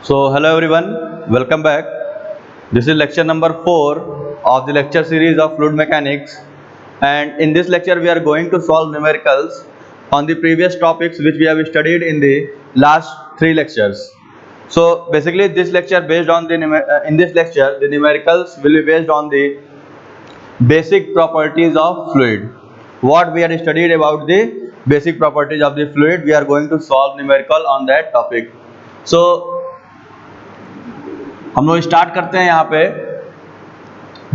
So hello everyone, welcome back. This is lecture number 4 of the lecture series of fluid mechanics, and in this lecture we are going to solve numericals on the previous topics which we have studied in the last 3 lectures. So basically this lecture based on the in this lecture the numericals will be based on the basic properties of fluid. What we had studied about the basic properties of the fluid, we are going to solve numerical on that topic. So हम लोग start करते हैं। यहाँ पे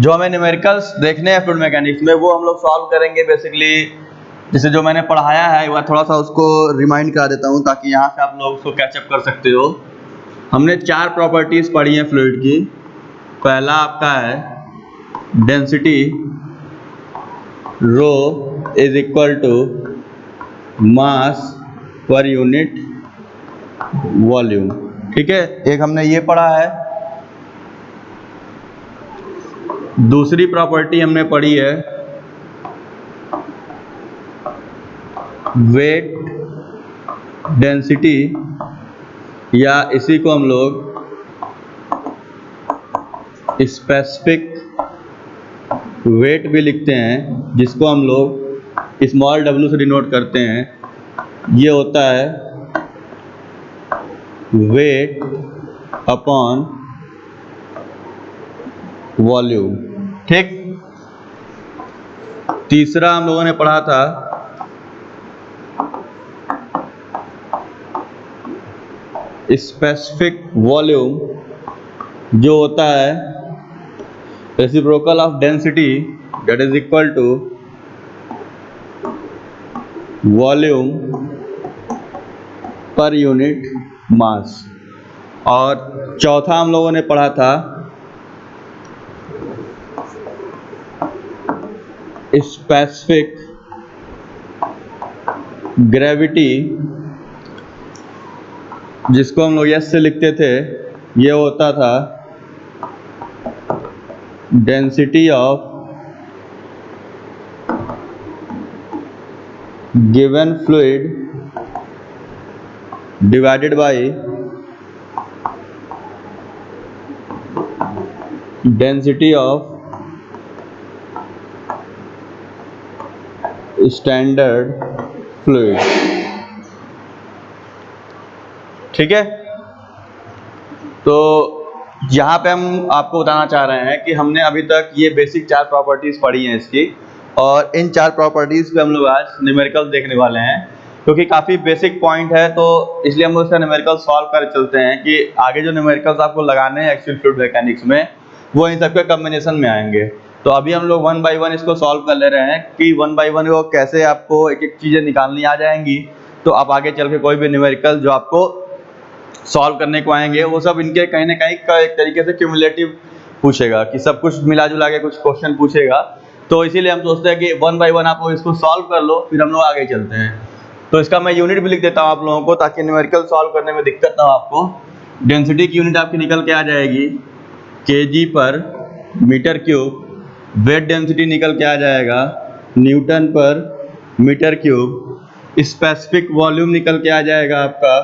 जो हमें numericals देखने हैं फ्लूइड मैकेनिक्स में वो हम लोग सॉल्व करेंगे। बेसिकली जैसे जो मैंने पढ़ाया है वह थोड़ा सा उसको रिमाइंड करा देता हूँ ताकि यहाँ से आप लोग उसको कैचअप कर सकते हो। हमने 4 प्रॉपर्टीज़ पढ़ी हैं फ्लूइड की। पहला आपका है density, rho is equal to mass per unit volume. ठीक है, एक हमने ये पढ़ा है। दूसरी प्रॉपर्टी हमने पढ़ी है वेट डेंसिटी, या इसी को हम लोग स्पेसिफिक वेट भी लिखते हैं, जिसको हम लोग स्मॉल w से डिनोट करते हैं। ये होता है वेट अपॉन वॉल्यूम। ठीक। तीसरा हम लोगों ने पढ़ा था स्पेसिफिक वॉल्यूम, जो होता है reciprocal of density that is equal to volume per unit mass. और चौथा हम लोगों ने पढ़ा था स्पेसिफिक ग्रेविटी, जिसको हम लोग एस से लिखते थे। ये होता था density of given fluid divided by density of standard fluid. ठीक है, तो यहाँ पे हम आपको बताना चाह रहे हैं कि हमने अभी तक ये बेसिक 4 प्रॉपर्टीज पढ़ी हैं इसकी, और इन 4 प्रॉपर्टीज पे हम लोग आज न्यूमेरिकल देखने वाले हैं। क्योंकि काफ़ी बेसिक पॉइंट है तो इसलिए हम लोग इसका न्यूमेरिकल सॉल्व कर चलते हैं कि आगे जो न्यूमेरिकल्स आपको लगाने हैं एक्चुअल फ्लूइड मैकेनिक्स में वो इन सबके कॉम्बिनेशन में आएंगे। तो अभी हम लोग 1 बाय 1 इसको सॉल्व कर ले रहे हैं कि 1 बाय 1 वो कैसे आपको एक एक चीज़ें निकालनी आ जाएंगी। तो आप आगे चल के कोई भी न्यूमेरिकल जो आपको सॉल्व करने को आएंगे वो सब इनके कहीं ना कहीं का एक तरीके से क्यूमुलेटिव पूछेगा, कि सब कुछ मिला जुला के कुछ क्वेश्चन पूछेगा। तो इसीलिए हम सोचते हैं कि 1 बाय 1 आप इसको सॉल्व कर लो, फिर हम लोग आगे चलते हैं। तो इसका मैं यूनिट भी लिख देता हूँ आप लोगों को, ताकि न्यूमेरिकल सॉल्व करने में दिक्कत ना हो आपको। डेंसिटी की यूनिट आपकी निकल के आ जाएगी kg पर मीटर क्यूब। वेट डेंसिटी निकल के आ जाएगा Newton per metre cube. Specific volume निकल के आ जाएगा आपका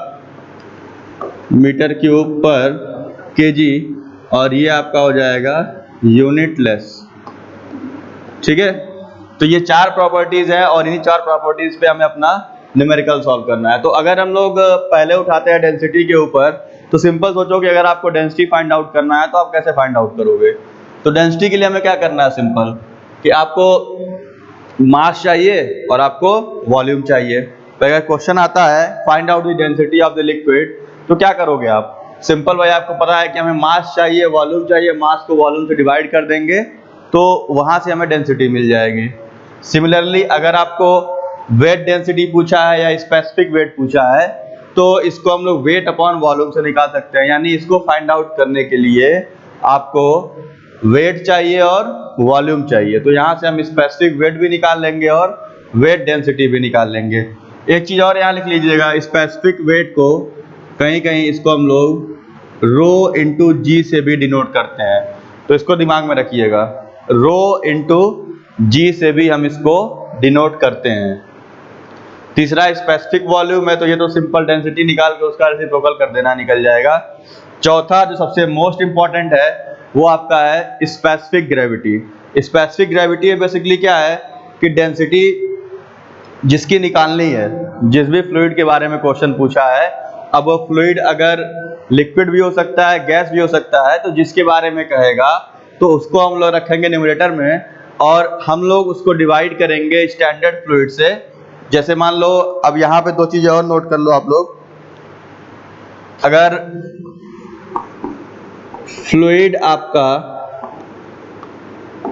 मीटर क्यूब पर केजी, और ये आपका हो जाएगा यूनिटलेस। ठीक है, तो ये 4 प्रॉपर्टीज है और इन्हीं 4 प्रॉपर्टीज पे हमें अपना न्यूमेरिकल सॉल्व करना है। तो अगर हम लोग पहले उठाते हैं डेंसिटी के ऊपर, तो सिंपल सोचो कि अगर आपको डेंसिटी फाइंड आउट करना है तो आप कैसे फाइंड आउट करोगे। तो डेंसिटी के लिए हमें क्या करना है, सिंपल कि आपको मास चाहिए और आपको वॉल्यूम चाहिए। तो अगर क्वेश्चन आता है find out the density of the liquid, तो क्या करोगे आप। सिंपल भाई, आपको पता है कि हमें मास चाहिए, वॉल्यूम चाहिए, मास को वॉल्यूम से डिवाइड कर देंगे तो वहां से हमें डेंसिटी मिल जाएगी। सिमिलरली अगर आपको वेट डेंसिटी पूछा है या स्पेसिफिक वेट पूछा है तो इसको हम लोग वेट अपॉन वॉल्यूम से निकाल सकते हैं। यानी इसको फाइंड आउट करने के लिए आपको वेट चाहिए और वॉल्यूम चाहिए। तो यहाँ से हम स्पेसिफिक वेट भी निकाल लेंगे और वेट डेंसिटी भी निकाल लेंगे। एक चीज़ और यहाँ लिख लीजिएगा, स्पेसिफिक वेट को कहीं कहीं इसको हम लोग रो इंटू जी से भी डिनोट करते हैं। तो इसको दिमाग में रखिएगा, रो इंटू जी से भी हम इसको डिनोट करते हैं। तीसरा स्पेसिफिक वॉल्यूम है, तो ये तो सिंपल डेंसिटी निकाल के उसका रेसिप्रोकल कर देना, निकल जाएगा। चौथा जो सबसे मोस्ट इंपॉर्टेंट है वो आपका है specific gravity. Specific gravity basically क्या है कि डेंसिटी जिसकी निकालनी है, जिस भी फ्लूइड के बारे में क्वेश्चन पूछा है, अब वो फ्लूइड अगर लिक्विड भी हो सकता है, गैस भी हो सकता है, तो जिसके बारे में कहेगा तो उसको हम लोग रखेंगे न्यूमरेटर में और हम लोग उसको डिवाइड करेंगे स्टैंडर्ड फ्लूइड से। जैसे मान लो, अब यहाँ पे दो चीजें और नोट कर लो आप लोग। अगर फ्लूइड आपका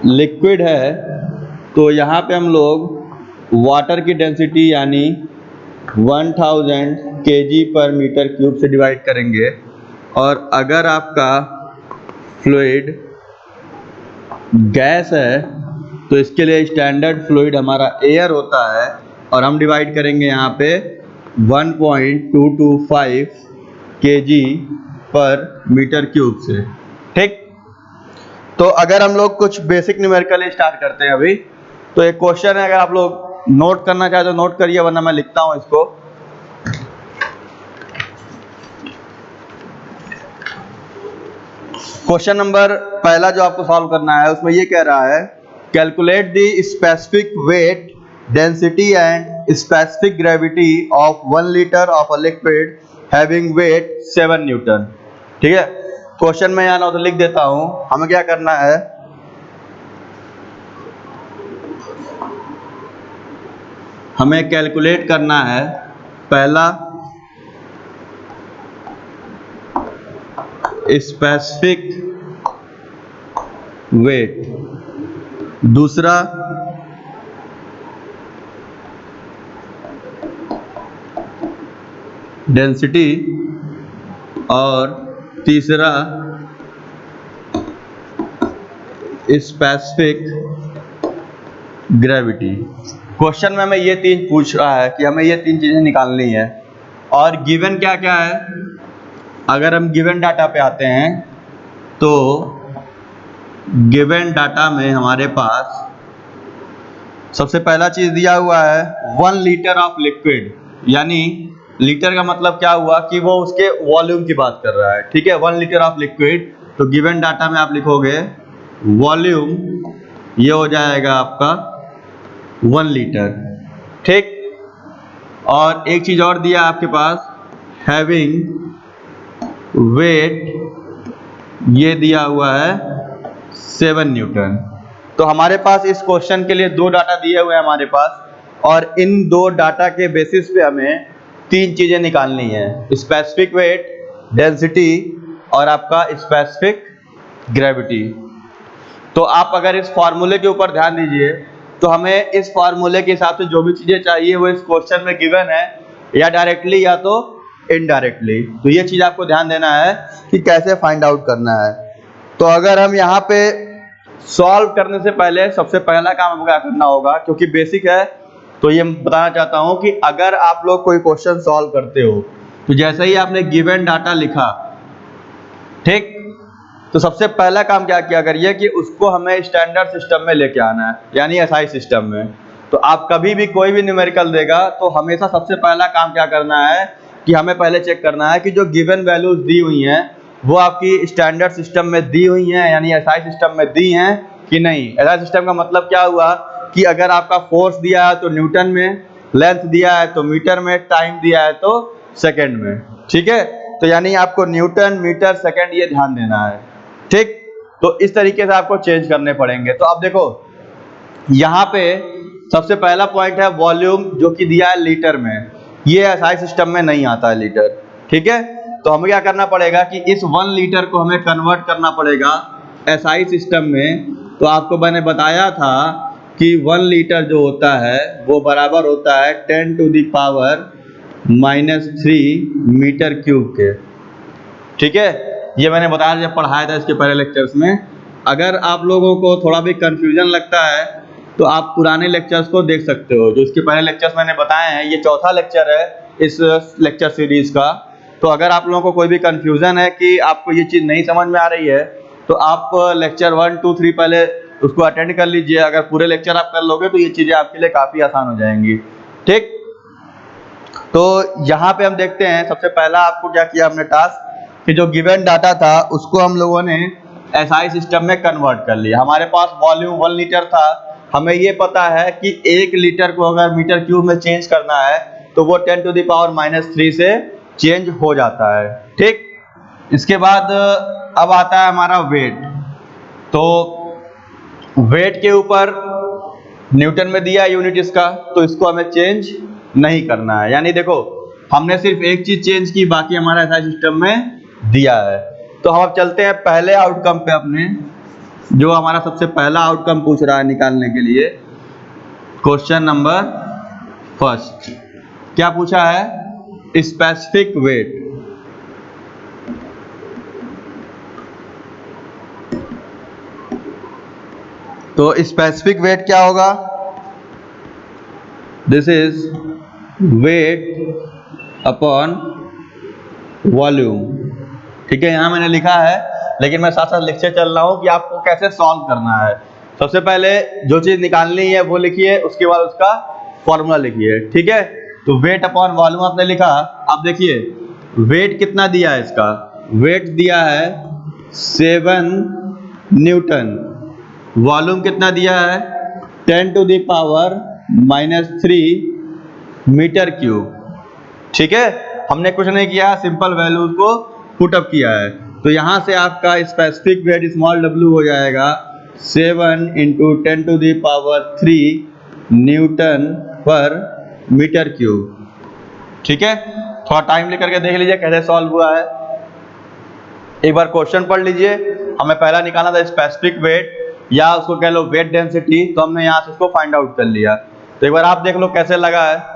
लिक्विड है तो यहाँ पे हम लोग वाटर की डेंसिटी यानी 1000 kg पर मीटर क्यूब से डिवाइड करेंगे। और अगर आपका फ्लूइड गैस है तो इसके लिए स्टैंडर्ड फ्लूइड हमारा एयर होता है और हम डिवाइड करेंगे यहाँ पे 1.225 kg पर मीटर क्यूब से। ठीक, तो अगर हम लोग कुछ बेसिक न्यूमेरिकल स्टार्ट करते हैं अभी, तो एक क्वेश्चन है, अगर आप लोग नोट करना चाहे तो नोट करिए, वरना मैं लिखता हूं इसको। क्वेश्चन नंबर पहला जो आपको सॉल्व करना है उसमें ये कह रहा है, calculate the specific weight, density and specific gravity of 1 litre of a liquid having wait 7 Newton. ठीक है, क्वेश्चन में यहाँ तो लिख देता हूं। हमें क्या करना है, हमें कैलकुलेट करना है पहला स्पेसिफिक वेट, दूसरा डेंसिटी और तीसरा स्पेसिफिक ग्रेविटी। क्वेश्चन में हमें ये तीन पूछ रहा है कि हमें ये तीन चीजें निकालनी है। और गिवन क्या क्या है, अगर हम गिवन डाटा पे आते हैं तो गिवन डाटा में हमारे पास सबसे पहला चीज दिया हुआ है 1 लीटर ऑफ लिक्विड, यानी लीटर का मतलब क्या हुआ कि वो उसके वॉल्यूम की बात कर रहा है। ठीक है, 1 लीटर ऑफ लिक्विड, तो गिवन डाटा में आप लिखोगे वॉल्यूम, ये हो जाएगा आपका 1 लीटर। ठीक, और एक चीज और दिया आपके पास, हैविंग वेट, ये दिया हुआ है 7 न्यूटन। तो हमारे पास इस क्वेश्चन के लिए दो डाटा दिए हुए हैं हमारे पास, और इन दो डाटा के बेसिस पे हमें तीन चीजें निकालनी है, स्पेसिफिक वेट, डेंसिटी और आपका स्पेसिफिक ग्रेविटी। तो आप अगर इस फॉर्मूले के ऊपर ध्यान दीजिए तो हमें इस फॉर्मूले के हिसाब से जो भी चीजें चाहिए वो इस क्वेश्चन में गिवन है, या डायरेक्टली या तो इनडायरेक्टली। तो ये चीज आपको ध्यान देना है कि कैसे फाइंड आउट करना है। तो अगर हम यहाँ पे सॉल्व करने से पहले सबसे पहला काम आपको क्या करना होगा, क्योंकि बेसिक है तो ये बताना चाहता हूं कि अगर आप लोग कोई क्वेश्चन सॉल्व करते हो तो जैसे ही आपने गिवन डाटा लिखा, ठीक, तो सबसे पहला काम क्या किया करिए कि उसको हमें स्टैंडर्ड सिस्टम में लेके आना है, यानी एसआई सिस्टम में। तो आप कभी भी कोई भी न्यूमेरिकल देगा तो हमेशा सबसे पहला काम क्या करना है कि हमें पहले चेक करना है कि जो गिवन वैल्यूज दी हुई हैं वो आपकी स्टैंडर्ड सिस्टम में दी हुई हैं, यानी एसआई सिस्टम में दी हैं कि नहीं। एसआई सिस्टम का मतलब क्या हुआ कि अगर आपका फोर्स दिया है तो न्यूटन में, लेंथ दिया है तो मीटर में, टाइम दिया है तो सेकेंड में। ठीक है, तो यानी आपको न्यूटन, मीटर, सेकेंड ये ध्यान देना है। ठीक, तो इस तरीके से आपको चेंज करने पड़ेंगे। तो अब देखो यहाँ पे सबसे पहला पॉइंट है वॉल्यूम, जो कि दिया है लीटर में, ये एसआई सिस्टम में नहीं आता है लीटर। ठीक है, तो हमें क्या करना पड़ेगा कि इस 1 लीटर को हमें कन्वर्ट करना पड़ेगा एसआई सिस्टम में। तो आपको मैंने बताया था कि 1 लीटर जो होता है वो बराबर होता है 10⁻³ मीटर क्यूब के। ठीक है, ये मैंने बताया जब पढ़ाया था इसके पहले लेक्चर्स में। अगर आप लोगों को थोड़ा भी कंफ्यूजन लगता है तो आप पुराने लेक्चर्स को देख सकते हो, जो इसके पहले लेक्चर्स मैंने बताए हैं। ये चौथा लेक्चर है इस लेक्चर सीरीज का। तो अगर आप लोगों को कोई भी कंफ्यूजन है कि आपको ये चीज़ नहीं समझ में आ रही है तो आप लेक्चर 1, 2, 3 पहले उसको अटेंड कर लीजिए। अगर पूरे लेक्चर आप कर लोगे तो ये चीज़ें आपके लिए काफ़ी आसान हो जाएंगी। ठीक, तो यहाँ पे हम देखते हैं सबसे पहला आपको क्या किया हमने टास्क कि जो गिवन डाटा था उसको हम लोगों ने एसआई सिस्टम में कन्वर्ट कर लिया। हमारे पास वॉल्यूम 1 लीटर था, हमें ये पता है कि 1 लीटर को अगर मीटर क्यूब में चेंज करना है तो वो 10⁻³ से चेंज हो जाता है। ठीक, इसके बाद अब आता है हमारा वेट। तो वेट के ऊपर न्यूटन में दिया यूनिट इसका, तो इसको हमें चेंज नहीं करना है। यानी देखो हमने सिर्फ एक चीज चेंज की, बाकी हमारा एसआई सिस्टम में दिया है। तो हम अब चलते हैं पहले आउटकम पे अपने, जो हमारा सबसे पहला आउटकम पूछ रहा है निकालने के लिए। क्वेश्चन नंबर फर्स्ट क्या पूछा है? Specific weight. तो स्पेसिफिक वेट क्या होगा? This is weight upon volume. ठीक है, यहां मैंने लिखा है, लेकिन मैं साथ साथ लिखते चल रहा हूं कि आपको कैसे सॉल्व करना है। सबसे पहले जो चीज निकालनी है वो लिखिए, उसके बाद उसका फॉर्मूला लिखिए। ठीक है, तो वेट अपॉन वॉल्यूम आपने लिखा। अब देखिए वेट कितना दिया है इसका, वेट दिया है 7 न्यूटन, वॉल्यूम कितना दिया है 10⁻³ मीटर क्यूब। ठीक है, हमने कुछ नहीं किया, सिंपल वैल्यूज को पुटअप किया है। तो यहां से आपका स्पेसिफिक वेट स्मॉल w हो जाएगा 7 × 10⁻³ न्यूटन पर मीटर क्यूब। ठीक है, थोड़ा टाइम लेकर के देख लीजिए कैसे सॉल्व हुआ है। एक बार क्वेश्चन पढ़ लीजिए। हमें पहला निकालना था स्पेसिफिक वेट, या उसको कह लो वेट डेंसिटी, तो हमने यहां से उसको फाइंड आउट कर लिया। तो एक बार आप देख लो कैसे लगा है।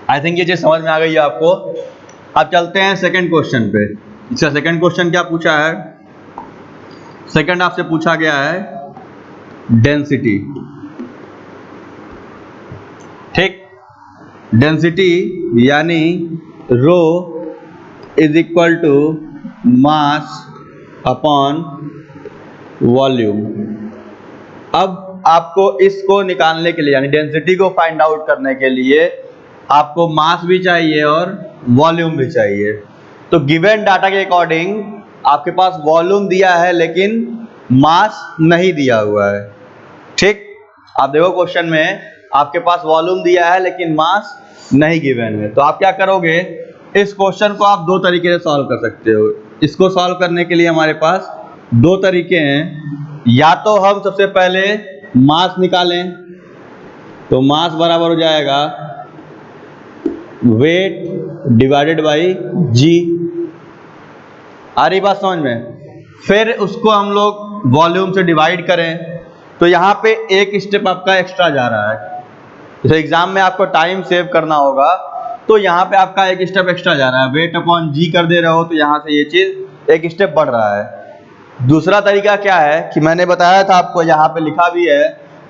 आई थिंक ये चीज समझ में आ गई है आपको। अब चलते हैं सेकंड क्वेश्चन पे। इसका सेकंड क्वेश्चन क्या पूछा है? सेकंड आपसे पूछा गया है डेंसिटी। ठीक, डेंसिटी यानी rho is equal to mass upon volume. अब आपको इसको निकालने के लिए, यानी डेंसिटी को फाइंड आउट करने के लिए आपको मास भी चाहिए और वॉल्यूम भी चाहिए। तो गिवन डाटा के अकॉर्डिंग आपके पास वॉल्यूम दिया है लेकिन मास नहीं दिया हुआ है। ठीक, आप देखो क्वेश्चन में आपके पास वॉल्यूम दिया है लेकिन मास नहीं गिवन है। तो आप क्या करोगे, इस क्वेश्चन को आप दो तरीके से सॉल्व कर सकते हो। इसको सॉल्व करने के लिए हमारे पास दो तरीके हैं। या तो हम सबसे पहले मास निकालें, तो मास बराबर हो जाएगा वेट डिवाइडेड बाई जी। आ रही बात समझ में? फिर उसको हम लोग वॉल्यूम से डिवाइड करें, तो यहाँ पे एक स्टेप आपका एक्स्ट्रा जा रहा है। जैसे एग्जाम में आपको टाइम सेव करना होगा, तो यहाँ पे आपका एक स्टेप एक्स्ट्रा जा रहा है, वेट अपॉन जी कर दे रहे हो, तो यहाँ से ये चीज एक स्टेप बढ़ रहा है। दूसरा तरीका क्या है कि मैंने बताया था आपको, यहाँ पे लिखा भी है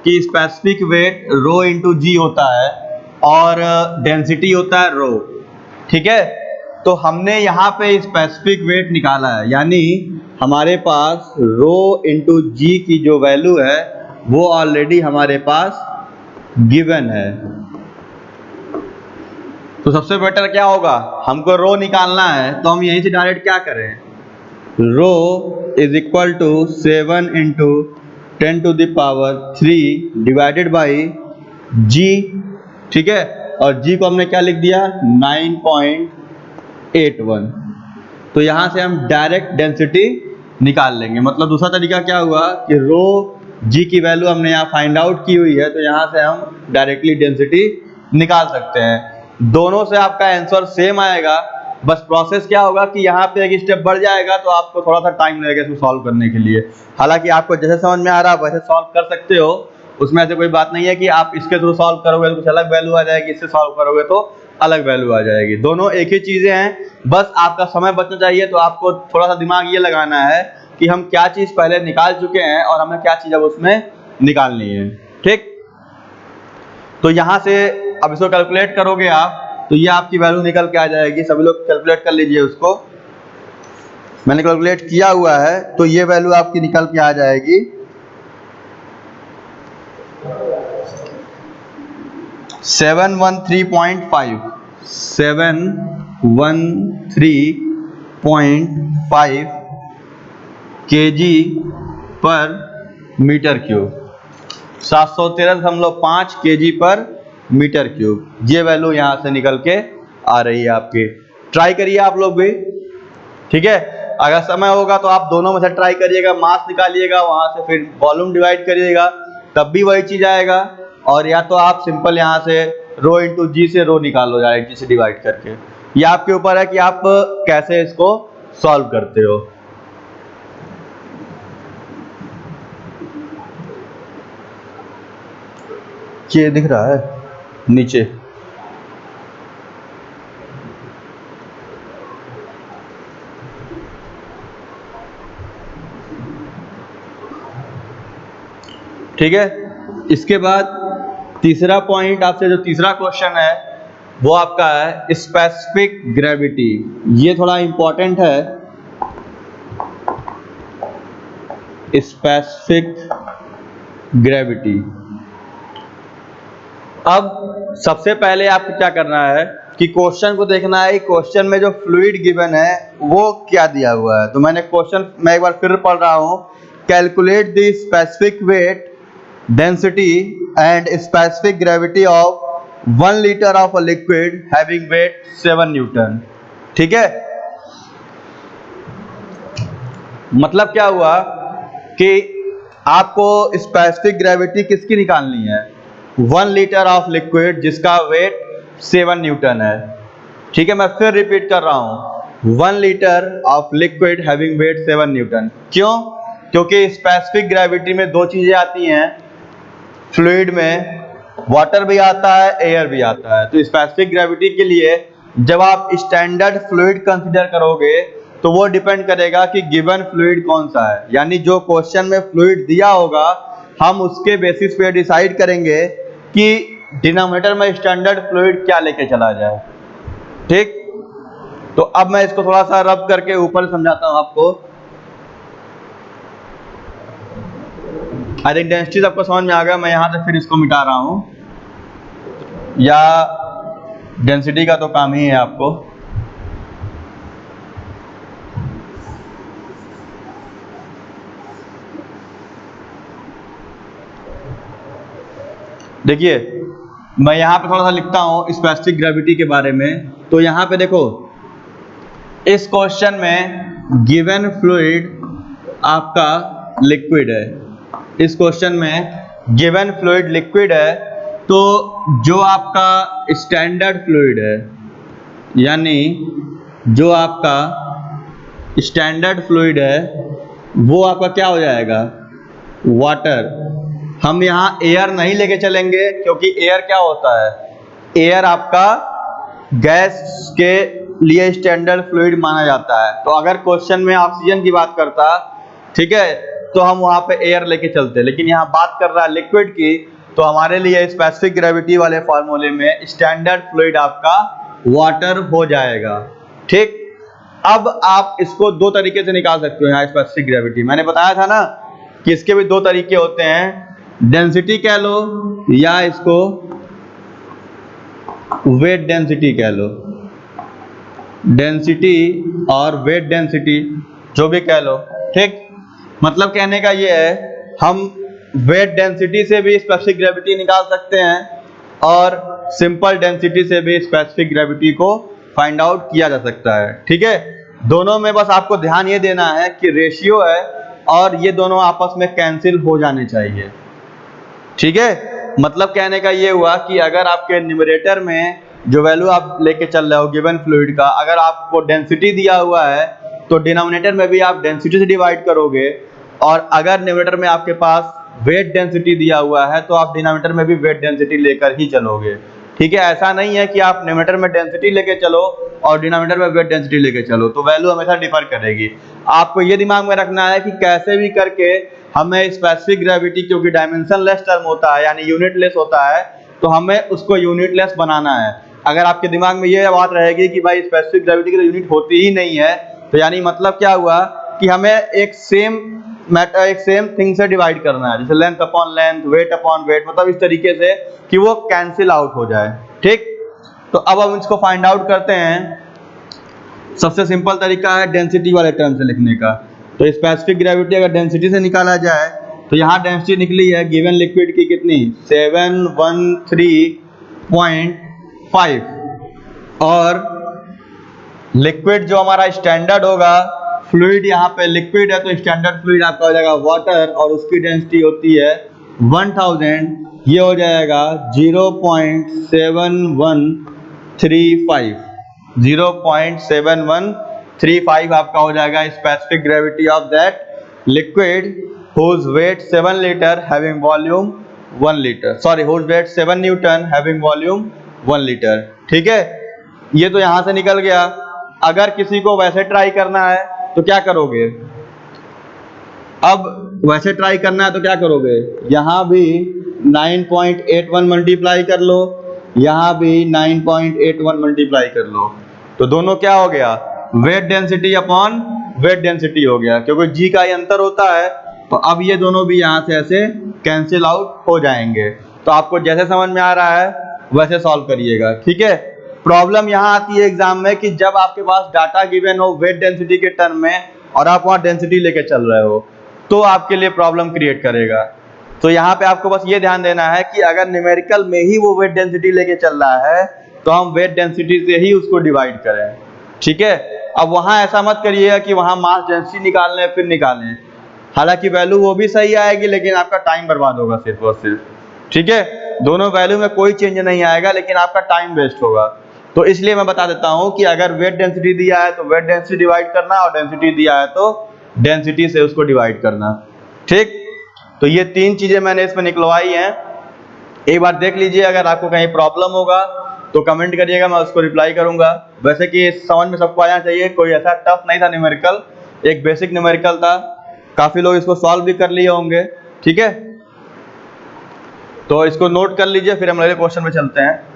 कि स्पेसिफिक वेट रो इंटू जी होता है और डेंसिटी होता है रो। ठीक है, तो हमने यहाँ पे स्पेसिफिक वेट निकाला है, यानी हमारे पास रो इंटू जी की जो वैल्यू है वो ऑलरेडी हमारे पास गिवन है। तो सबसे बेटर क्या होगा, हमको रो निकालना है, तो हम यहीं से डायरेक्ट क्या करें, rho is equal to 7 × 10⁻³ divided by g. ठीक है, और जी को हमने क्या लिख दिया 9.81। तो यहां से हम डायरेक्ट डेंसिटी निकाल लेंगे। मतलब दूसरा तरीका क्या हुआ कि रो जी की वैल्यू हमने यहाँ फाइंड आउट की हुई है, तो यहां से हम डायरेक्टली डेंसिटी निकाल सकते हैं। दोनों से आपका आंसर सेम आएगा, बस प्रोसेस क्या होगा कि यहाँ पे एक स्टेप बढ़ जाएगा तो आपको थोड़ा सा टाइम लगेगा इसको सॉल्व करने के लिए। हालांकि आपको जैसे समझ में आ रहा है वैसे सॉल्व कर सकते हो, उसमें ऐसे कोई बात नहीं है कि आप इसके थ्रू सॉल्व करोगे तो कुछ अलग वैल्यू आ जाएगी, इससे सॉल्व करोगे तो अलग वैल्यू आ जाएगी। दोनों एक ही चीजें हैं, बस आपका समय बचना चाहिए। तो आपको थोड़ा सा दिमाग ये लगाना है कि हम क्या चीज पहले निकाल चुके हैं और हमें क्या चीज अब उसमें निकालनी है। ठीक, तो यहाँ से अब इसको कैलकुलेट करोगे आप तो ये आपकी वैल्यू निकल के आ जाएगी। सभी लोग कैलकुलेट कर लीजिए उसको, मैंने कैलकुलेट किया हुआ है। तो ये वैल्यू आपकी निकल के आ जाएगी 713.5 713.5 kg पर मीटर क्यूब, 713.5 kg पर मीटर क्यूब। ये वैल्यू यहाँ से निकल के आ रही है आपकी। ट्राई करिए आप लोग भी, ठीक है। अगर समय होगा तो आप दोनों में से ट्राई करिएगा, मास निकालिएगा, वहां से फिर वॉल्यूम डिवाइड करिएगा, तब भी वही चीज आएगा। और या तो आप सिंपल यहाँ से रो इंटू जी से रो निकालो डायरेक्ट, जी से डिवाइड करके। ये आपके ऊपर है कि आप कैसे इसको सॉल्व करते हो। ये दिख रहा है नीचे, ठीक है। इसके बाद तीसरा पॉइंट, आपसे जो तीसरा क्वेश्चन है वो आपका है स्पेसिफिक ग्रेविटी। ये थोड़ा इंपॉर्टेंट है, स्पेसिफिक ग्रेविटी। अब सबसे पहले आपको क्या करना है कि क्वेश्चन को देखना है, क्वेश्चन में जो फ्लूइड गिवन है वो क्या दिया हुआ है। तो मैंने क्वेश्चन मैं एक बार फिर पढ़ रहा हूं, calculate the specific weight, density and specific gravity of 1 litre of a liquid having wait 7 Newton. ठीक है, मतलब क्या हुआ कि आपको स्पेसिफिक ग्रेविटी किसकी निकालनी है, 1 लीटर ऑफ लिक्विड जिसका वेट 7 न्यूटन है। ठीक है, मैं फिर रिपीट कर रहा हूं, 1 litre of liquid having wait 7 Newton. क्यों? क्योंकि स्पेसिफिक ग्रेविटी में दो चीजें आती हैं, फ्लूइड में वाटर भी आता है, एयर भी आता है। तो स्पेसिफिक ग्रेविटी के लिए जब आप स्टैंडर्ड फ्लूइड कंसीडर करोगे तो वो डिपेंड करेगा कि गिवन फ्लूइड कौन सा है, यानी जो क्वेश्चन में फ्लूइड दिया होगा हम उसके बेसिस पे डिसाइड करेंगे कि डिनोमिनेटर में स्टैंडर्ड फ्लूइड क्या लेके चला जाए। ठीक, तो अब मैं इसको थोड़ा सा रब करके ऊपर समझाता हूं आपको। आई थिंक डेंसिटी सबको समझ में आ गया। मैं यहां से फिर इसको मिटा रहा हूं, या डेंसिटी का तो काम ही है आपको। देखिए मैं यहां पे थोड़ा सा लिखता हूं स्पेसिफिक ग्रेविटी के बारे में। तो यहां पे देखो, इस क्वेश्चन में गिवन फ्लूइड आपका लिक्विड है, इस क्वेश्चन में गिवन फ्लूइड लिक्विड है। तो जो आपका स्टैंडर्ड फ्लूइड है, यानी जो आपका स्टैंडर्ड फ्लूइड है वो आपका क्या हो जाएगा, वाटर। हम यहाँ एयर नहीं लेके चलेंगे क्योंकि एयर क्या होता है, एयर आपका गैस के लिए स्टैंडर्ड फ्लूइड माना जाता है। तो अगर क्वेश्चन में ऑक्सीजन की बात करता, ठीक है, तो हम वहां पे एयर लेके चलते, लेकिन यहाँ बात कर रहा है लिक्विड की, तो हमारे लिए स्पेसिफिक ग्रेविटी वाले फॉर्मूले में स्टैंडर्ड फ्लूइड आपका वाटर हो जाएगा। ठीक, अब आप इसको दो तरीके से निकाल सकते हो यहाँ स्पेसिफिक ग्रेविटी। मैंने बताया था ना कि इसके भी दो तरीके होते हैं, डेंसिटी कह लो या इसको वेट डेंसिटी कह लो, डेंसिटी और वेट डेंसिटी जो भी कह लो। ठीक, मतलब कहने का ये है, हम वेट डेंसिटी से भी स्पेसिफिक ग्रेविटी निकाल सकते हैं और सिंपल डेंसिटी से भी स्पेसिफिक ग्रेविटी को फाइंड आउट किया जा सकता है। ठीक है, दोनों में बस आपको ध्यान ये देना है कि रेशियो है और ये दोनों आपस में कैंसिल हो जाने चाहिए। ठीक है, मतलब कहने का ये हुआ कि अगर आपके न्यूमरेटर में जो वैल्यू आप लेके चल रहे हो गिवन फ्लूइड का, अगर आपको डेंसिटी दिया हुआ है तो डिनोमिनेटर में भी आप डेंसिटी से डिवाइड करोगे, और अगर न्यूमरेटर में आपके पास वेट डेंसिटी दिया हुआ है तो आप डिनोमिनेटर में भी वेट डेंसिटी लेकर ही चलोगे। ठीक है, ऐसा नहीं है कि आप न्यूमरेटर में डेंसिटी लेके चलो और डिनोमिनेटर में वेट डेंसिटी लेके चलो, तो वैल्यू हमेशा डिफर करेगी। आपको ये दिमाग में रखना है कि कैसे भी करके हमें स्पेसिफिक ग्रेविटी, क्योंकि डायमेंशन लेस टर्म होता है यानी यूनिट लेस होता है, तो हमें उसको यूनिट लेस बनाना है। अगर आपके दिमाग में ये बात रहेगी कि भाई स्पेसिफिक ग्रेविटी की तो यूनिट होती ही नहीं है, तो यानी मतलब क्या हुआ कि हमें एक सेम थिंग से डिवाइड करना है, जैसे length upon length, weight upon weight, मतलब इस तरीके से कि वो कैंसिल आउट हो जाए। ठीक, तो अब हम इसको फाइंड आउट करते हैं। सबसे सिंपल तरीका है डेंसिटी वाले टर्म से लिखने का। तो स्पेसिफिक ग्रेविटी अगर डेंसिटी से निकाला जाए तो यहाँ डेंसिटी निकली है गिवन लिक्विड की कितनी, 713.5, और लिक्विड जो हमारा स्टैंडर्ड होगा, फ्लूइड यहाँ पे लिक्विड है तो स्टैंडर्ड फ्लूइड आपका हो जाएगा वाटर, और उसकी डेंसिटी होती है 1000, ये हो जाएगा 0.7135, 0.7135 आपका हो जाएगा specific gravity of that liquid whose weight 7 litre having volume 1 litre, sorry whose weight 7 Newton having volume 1 litre. ठीक है, ये तो यहां से निकल गया। अगर किसी को वैसे ट्राई करना है तो क्या करोगे, अब वैसे ट्राई करना है तो क्या करोगे, यहां भी 9.81 मल्टीप्लाई कर लो, यहां भी 9.81 मल्टीप्लाई कर लो, तो दोनों क्या हो गया, weight density upon weight density हो गया, क्योंकि जी का ये अंतर होता है। तो अब ये दोनों भी यहां से ऐसे कैंसिल आउट हो जाएंगे। तो आपको जैसे समझ में आ रहा है वैसे सॉल्व करिएगा। ठीक है, प्रॉब्लम यहाँ आती है एग्जाम में कि जब आपके पास डाटा गिवन हो वेट डेंसिटी के टर्म में और आप वहां डेंसिटी लेके चल रहे हो, तो आपके लिए प्रॉब्लम क्रिएट करेगा। तो यहाँ पे आपको बस ये ध्यान देना है कि अगर न्यूमेरिकल में ही वो वेट डेंसिटी लेके चल रहा है तो हम वेट डेंसिटी से ही उसको डिवाइड करें। ठीक है, अब वहां ऐसा मत करिएगा कि वहां मास डेंसिटी निकालने फिर निकालें, हालांकि वैल्यू वो भी सही आएगी लेकिन आपका टाइम बर्बाद होगा सिर्फ और सिर्फ। ठीक है, दोनों वैल्यू में कोई चेंज नहीं आएगा लेकिन आपका टाइम वेस्ट होगा। तो इसलिए मैं बता देता हूं कि अगर वेट डेंसिटी दिया है तो वेट डेंसिटी डिवाइड करना, और डेंसिटी दिया है तो डेंसिटी से उसको डिवाइड करना। ठीक, तो ये तीन चीजें मैंने इसमें निकलवाई हैं, एक बार देख लीजिए। अगर आपको कहीं प्रॉब्लम होगा तो कमेंट करिएगा, मैं उसको रिप्लाई करूंगा। वैसे कि समझ में सबको आना चाहिए, कोई ऐसा टफ नहीं था न्यूमेरिकल, एक बेसिक न्यूमेरिकल था, काफी लोग इसको सॉल्व भी कर लिए होंगे। ठीक है, तो इसको नोट कर लीजिए, फिर हम अगले क्वेश्चन में चलते हैं।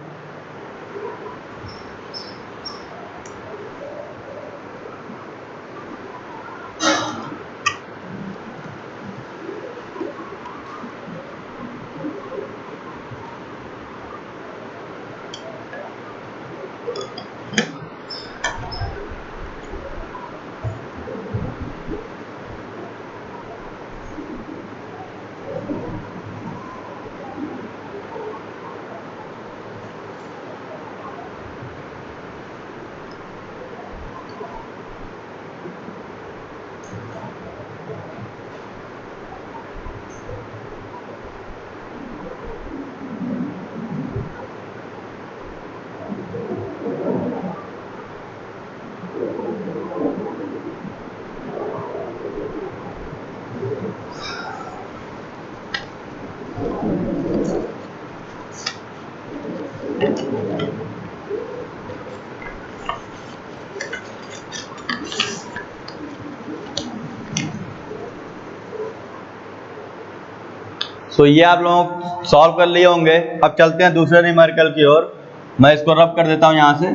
तो ये आप लोग सॉल्व कर लिए होंगे। अब चलते हैं दूसरे न्यूमेरिकल की ओर। मैं इसको रब कर देता हूं यहां से,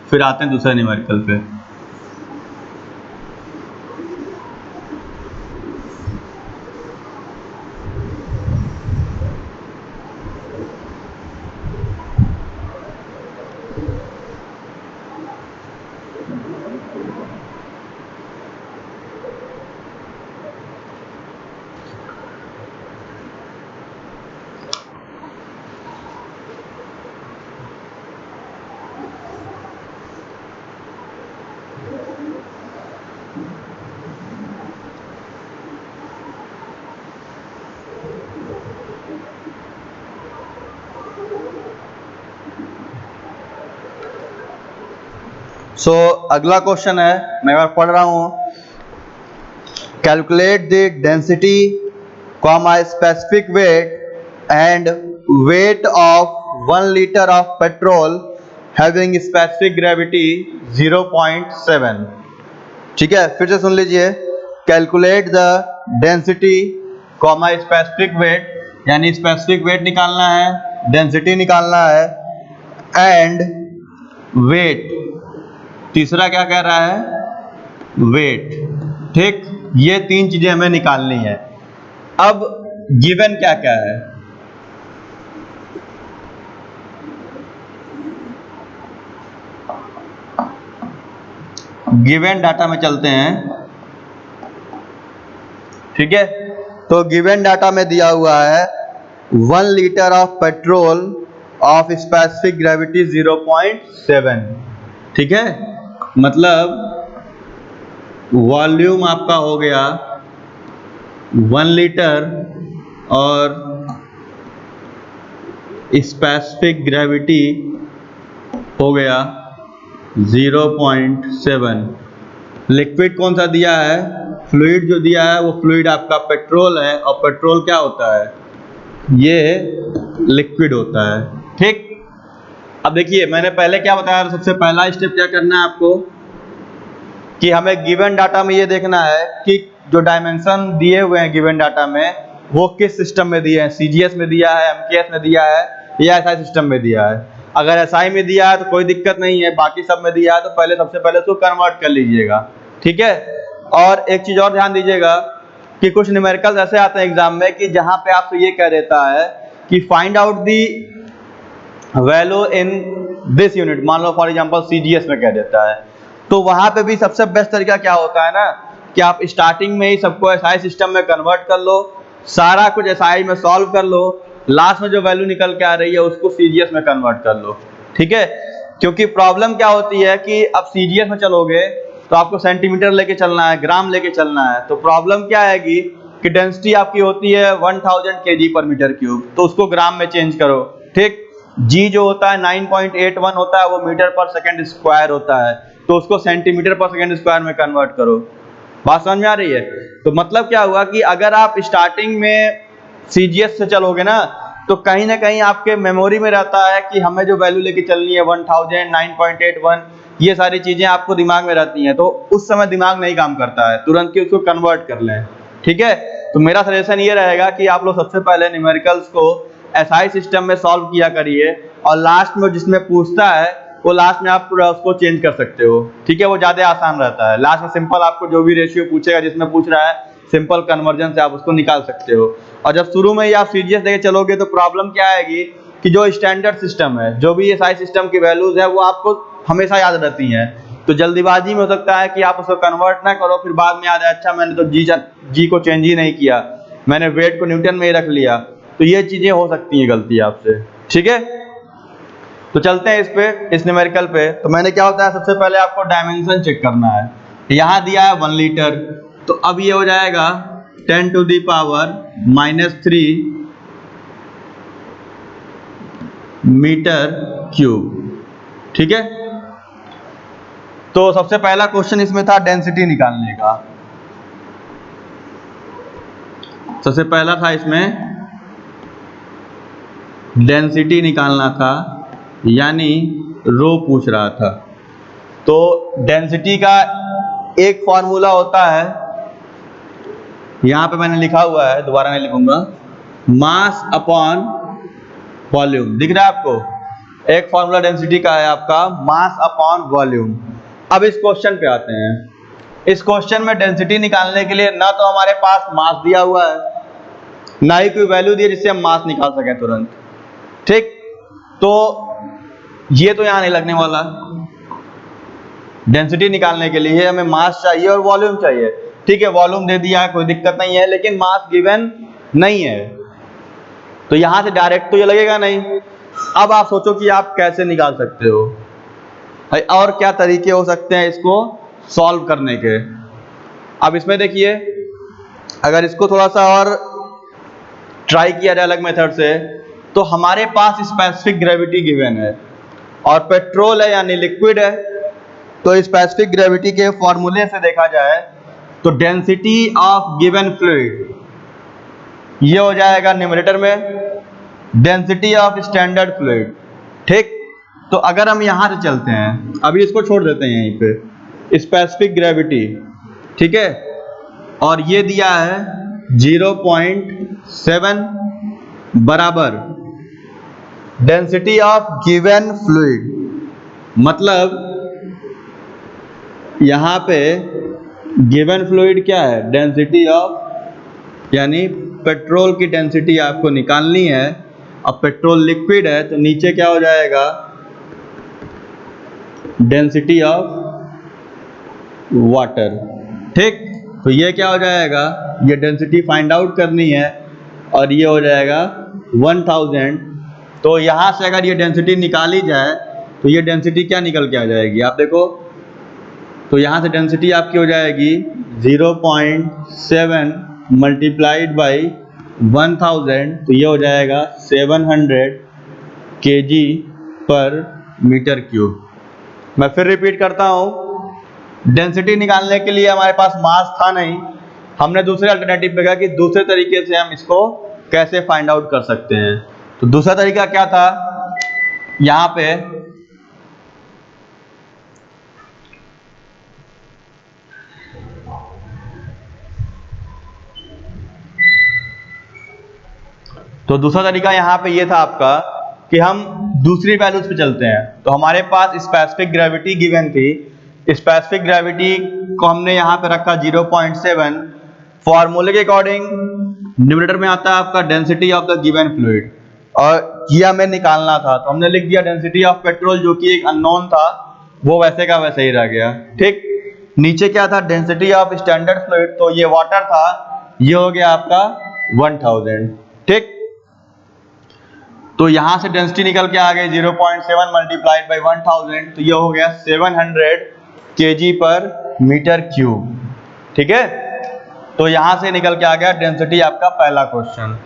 फिर आते हैं दूसरे न्यूमेरिकल पे। सो अगला क्वेश्चन है, मैं एक बार पढ़ रहा हूँ। Calculate the density comma specific weight and weight of 1 litre of petrol having specific gravity 0.7। ठीक है, फिर से सुन लीजिए। Calculate the density comma specific weight, यानी स्पेसिफिक वेट निकालना है, डेंसिटी निकालना है, एंड वेट, तीसरा क्या कह रहा है, वेट। ठीक, ये तीन चीजें हमें निकालनी है। अब गिवन क्या क्या है, गिवन डाटा में चलते हैं। ठीक है, तो गिवन डाटा में दिया हुआ है 1 litre of petrol of specific gravity 0.7। ठीक है, मतलब वॉल्यूम आपका हो गया 1 लीटर और स्पेसिफिक ग्रेविटी हो गया 0.7। लिक्विड कौन सा दिया है, फ्लूइड जो दिया है वो फ्लूइड आपका पेट्रोल है, और पेट्रोल क्या होता है, ये लिक्विड होता है। ठीक, अब देखिए मैंने पहले क्या बताया, सबसे पहला स्टेप क्या करना है आपको, कि हमें गिवन डाटा में ये देखना है कि जो डायमेंशन दिए हुए हैं गिवन डाटा में वो किस सिस्टम में दिए हैं, सीजीएस में दिया है, एमकेएस में दिया है, या एसआई सिस्टम में दिया है। अगर एसआई में दिया है तो कोई दिक्कत नहीं है, बाकी सब में दिया है तो पहले सबसे पहले उसको कन्वर्ट कर लीजिएगा। ठीक है, और एक चीज और ध्यान दीजिएगा कि कुछ न्यूमेरिकल्स ऐसे आते हैं एग्जाम में कि जहां पे आपसे ये कह देता है कि find out the value in this unit, मान लो फॉर एग्जांपल सीजीएस में कह देता है, तो वहां पे भी सबसे बेस्ट तरीका क्या होता है ना, कि आप स्टार्टिंग में ही सबको एसआई सिस्टम में कन्वर्ट कर लो, सारा कुछ एसआई में सॉल्व कर लो, लास्ट में जो वैल्यू निकल के आ रही है उसको सीजीएस में कन्वर्ट कर लो। ठीक है, क्योंकि प्रॉब्लम क्या होती है कि अब सीजीएस में चलोगे तो आपको सेंटीमीटर लेके चलना है, ग्राम लेके चलना है, तो प्रॉब्लम क्या आएगी कि डेंसिटी आपकी होती है 1000 kg पर मीटर क्यूब, तो उसको ग्राम में चेंज करो। ठीक, जी जो होता है 9.81 होता है, वो मीटर पर सेकंड स्क्वायर होता है, तो उसको सेंटीमीटर पर सेकंड स्क्वायर में कन्वर्ट करो। बात समझ में आ रही है? तो मतलब क्या हुआ कि अगर आप स्टार्टिंग में सीजीएस से चलोगे ना, तो कहीं ना कहीं आपके मेमोरी में रहता है कि हमें जो वैल्यू लेके चलनी है 1000, 9.81, ये सारी चीजें आपको दिमाग में रहती हैं, तो उस समय दिमाग नहीं काम करता है, तुरंत ही उसको कन्वर्ट कर लें। ठीक है, तो मेरा सजेशन ये रहेगा कि आप लोग सबसे पहले न्यूमेरिकल्स को एसआई सिस्टम में सॉल्व किया करिए, और लास्ट में जिसमें पूछता है वो लास्ट में आप पूरा उसको चेंज कर सकते हो। ठीक है, वो ज्यादा आसान रहता है। लास्ट में सिंपल आपको जो भी रेशियो पूछेगा जिसमें पूछ रहा है, सिंपल कन्वर्जन से आप उसको निकाल सकते हो। और जब शुरू में ही आप सीजीएस लेके चलोगे तो प्रॉब्लम क्या आएगी कि जो स्टैंडर्ड सिस्टम है, जो भी एसआई सिस्टम की वैल्यूज है वो आपको हमेशा याद रहती हैं, तो जल्दीबाजी में हो सकता है कि आप उसको कन्वर्ट ना करो, फिर बाद में याद है अच्छा मैंने तो जी को चेंज ही नहीं किया, मैंने वेट को न्यूटन में ही रख लिया, तो ये चीजें हो सकती हैं गलती आपसे। ठीक है, तो चलते हैं इस पे, इस न्यूमेरिकल पे। तो मैंने क्या होता है, सबसे पहले आपको डायमेंशन चेक करना है। यहाँ दिया है 1 लीटर, तो अब ये हो जाएगा 10 to the power -3 metre cube. ठीक है, तो सबसे पहला क्वेश्चन इसमें था डेंसिटी निकालने का। सबसे पहला था इसमें डेंसिटी निकालना था, यानी रो पूछ रहा था। तो डेंसिटी का एक फॉर्मूला होता है, यहां पे मैंने लिखा हुआ है, दोबारा नहीं लिखूंगा, मास अपॉन वॉल्यूम। दिख रहा है आपको? एक फॉर्मूला डेंसिटी का है आपका मास अपॉन वॉल्यूम। अब इस क्वेश्चन पे आते हैं। इस क्वेश्चन में डेंसिटी निकालने के लिए ना तो हमारे पास मास दिया हुआ है, ना ही कोई वैल्यू दी है जिससे हम मास निकाल सकें तुरंत। ठीक, तो ये तो यहां नहीं लगने वाला। डेंसिटी निकालने के लिए हमें मास चाहिए और वॉल्यूम चाहिए। ठीक है, वॉल्यूम दे दिया है, कोई दिक्कत नहीं है, लेकिन मास गिवन नहीं है, तो यहां से डायरेक्ट तो ये लगेगा नहीं। अब आप सोचो कि आप कैसे निकाल सकते हो, और क्या तरीके हो सकते हैं इसको सॉल्व करने के। अब इसमें देखिए, अगर इसको थोड़ा सा और ट्राई किया जाए अलग मेथड से, तो हमारे पास स्पेसिफिक ग्रेविटी गिवन है और पेट्रोल है यानी लिक्विड है, तो स्पेसिफिक ग्रेविटी के फॉर्मूले से देखा जाए तो डेंसिटी ऑफ गिवन फ्लूइड ये हो जाएगा न्यूमरेटर में डेंसिटी ऑफ स्टैंडर्ड फ्लूइड। ठीक, तो अगर हम यहां से चलते हैं, अभी इसको छोड़ देते हैं यहीं पे, स्पेसिफिक ग्रेविटी, ठीक है, और ये दिया है 0.7 बराबर डेंसिटी ऑफ गिवन फ्लूइड, मतलब यहां पे गिवन फ्लूइड क्या है, डेंसिटी ऑफ, यानी पेट्रोल की डेंसिटी आपको निकालनी है। अब पेट्रोल लिक्विड है तो नीचे क्या हो जाएगा, डेंसिटी ऑफ वाटर। ठीक, तो ये क्या हो जाएगा, ये डेंसिटी फाइंड आउट करनी है और ये हो जाएगा 1000। तो यहां से अगर ये डेंसिटी निकाली जाए तो ये डेंसिटी क्या निकल के आ जाएगी, आप देखो, तो यहां से डेंसिटी आपकी हो जाएगी 0.7 मल्टीप्लाइड बाई 1000, तो ये हो जाएगा 700 kg पर मीटर क्यूब। मैं फिर रिपीट करता हूं, डेंसिटी निकालने के लिए हमारे पास मास था नहीं, हमने दूसरे अल्टरनेटिव पे कहा कि दूसरे तरीके से हम इसको कैसे फाइंड आउट कर सकते हैं। तो दूसरा तरीका क्या था, यहां पे तो दूसरा तरीका यहाँ पे ये था आपका कि हम दूसरी वैल्यूज पे चलते हैं। तो हमारे पास स्पेसिफिक ग्रेविटी गिवन थी, स्पेसिफिक ग्रेविटी को हमने यहाँ पे रखा 0.7, फॉर्मूले के अकॉर्डिंग न्यूमरेटर में आता है आपका density of the given fluid, और ये हमें निकालना था तो हमने लिख दिया डेंसिटी ऑफ पेट्रोल, जो कि एक अननोन था, वो वैसे का वैसे ही रह गया। ठीक, नीचे क्या था, डेंसिटी ऑफ स्टैंडर्ड फ्लूइड, तो ये वाटर था, ये हो गया आपका 1000। ठीक, तो यहां से डेंसिटी निकल के आ गई 0.7 मल्टीप्लाइड बाई 1000, तो ये हो गया 700 kg पर मीटर क्यूब। ठीक है, तो यहां से निकल के आ गया डेंसिटी आपका पहला क्वेश्चन।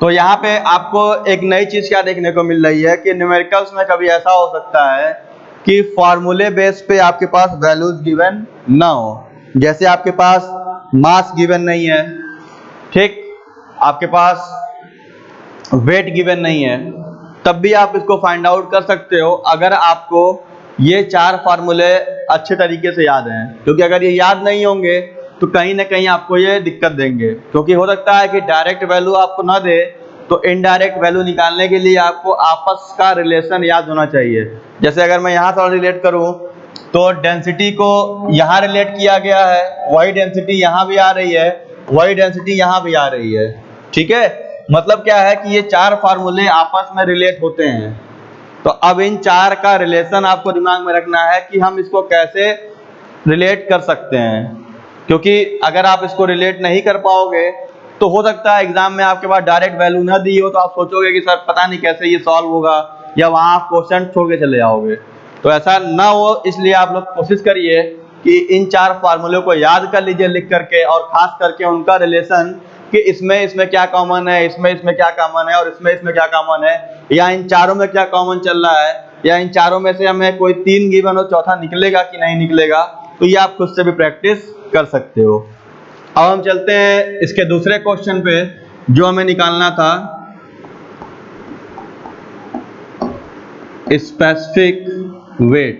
तो यहाँ पे आपको एक नई चीज क्या देखने को मिल रही है कि न्यूमेरिकल्स में कभी ऐसा हो सकता है कि फॉर्मूले बेस पे आपके पास वैल्यूज गिवन ना हो, जैसे आपके पास मास गिवन नहीं है, ठीक, आपके पास वेट गिवन नहीं है, तब भी आप इसको फाइंड आउट कर सकते हो अगर आपको ये चार फार्मूले अच्छे तरीके से याद हैं। क्योंकि अगर ये याद नहीं होंगे तो कहीं ना कहीं आपको ये दिक्कत देंगे, क्योंकि हो सकता है कि डायरेक्ट वैल्यू आपको ना दे तो इनडायरेक्ट वैल्यू निकालने के लिए आपको आपस का रिलेशन याद होना चाहिए। जैसे अगर मैं यहाँ से रिलेट करूँ तो डेंसिटी को यहाँ रिलेट किया गया है, वही डेंसिटी यहाँ भी आ रही है, वही डेंसिटी यहाँ भी आ रही है। ठीक है, मतलब क्या है कि ये चार फार्मूले आपस में रिलेट होते हैं। तो अब इन चार का रिलेशन आपको दिमाग में रखना है कि हम इसको कैसे रिलेट कर सकते हैं, क्योंकि अगर आप इसको रिलेट नहीं कर पाओगे तो हो सकता है एग्जाम में आपके पास डायरेक्ट वैल्यू ना दी हो तो आप सोचोगे कि सर पता नहीं कैसे ये सॉल्व होगा, या वहां आप क्वेश्चन छोड़ के चले जाओगे। तो ऐसा ना हो, इसलिए आप लोग कोशिश करिए कि इन चार फार्मूलों को याद कर लीजिए लिख करके, और खास करके उनका रिलेशन कि इसमें क्या कॉमन है, इसमें क्या कॉमन है, और इसमें क्या कॉमन है, या इन चारों में क्या कॉमन चल रहा है, या इन चारों में से हमें कोई तीन गिवन हो, चौथा निकलेगा कि नहीं निकलेगा, तो ये आप खुद से भी प्रैक्टिस कर सकते हो। अब हम चलते हैं इसके दूसरे क्वेश्चन पे जो हमें निकालना था, स्पेसिफिक वेट।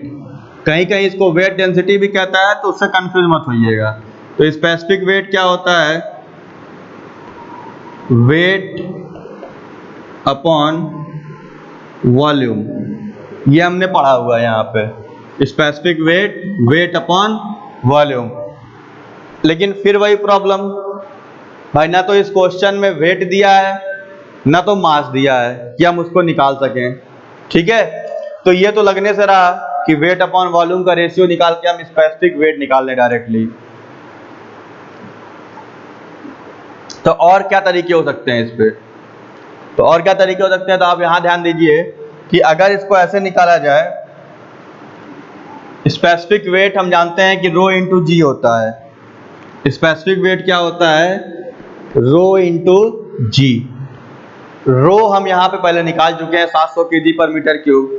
कहीं कहीं इसको वेट डेंसिटी भी कहता है, तो उससे कंफ्यूज मत होइएगा। तो स्पेसिफिक वेट क्या होता है, वेट अपॉन वॉल्यूम, ये हमने पढ़ा हुआ है यहाँ पे, specific weight, weight upon volume. लेकिन फिर वही प्रॉब्लम भाई, ना तो इस क्वेश्चन में वेट दिया है ना तो मास दिया है कि हम उसको निकाल सकें। ठीक है, तो ये तो लगने से रहा कि वेट अपॉन वॉल्यूम का रेशियो निकाल के हम स्पेसिफिक वेट निकाल लें डायरेक्टली। तो और क्या तरीके हो सकते हैं इस पे, तो और क्या तरीके हो सकते हैं, तो आप यहां ध्यान दीजिए कि अगर इसको ऐसे निकाला जाए, स्पेसिफिक वेट हम जानते हैं कि रो इंटू जी होता है। स्पेसिफिक वेट क्या होता है, रो इंटू जी। रो हम यहाँ पे पहले निकाल चुके हैं 700 kg पर मीटर क्यूब।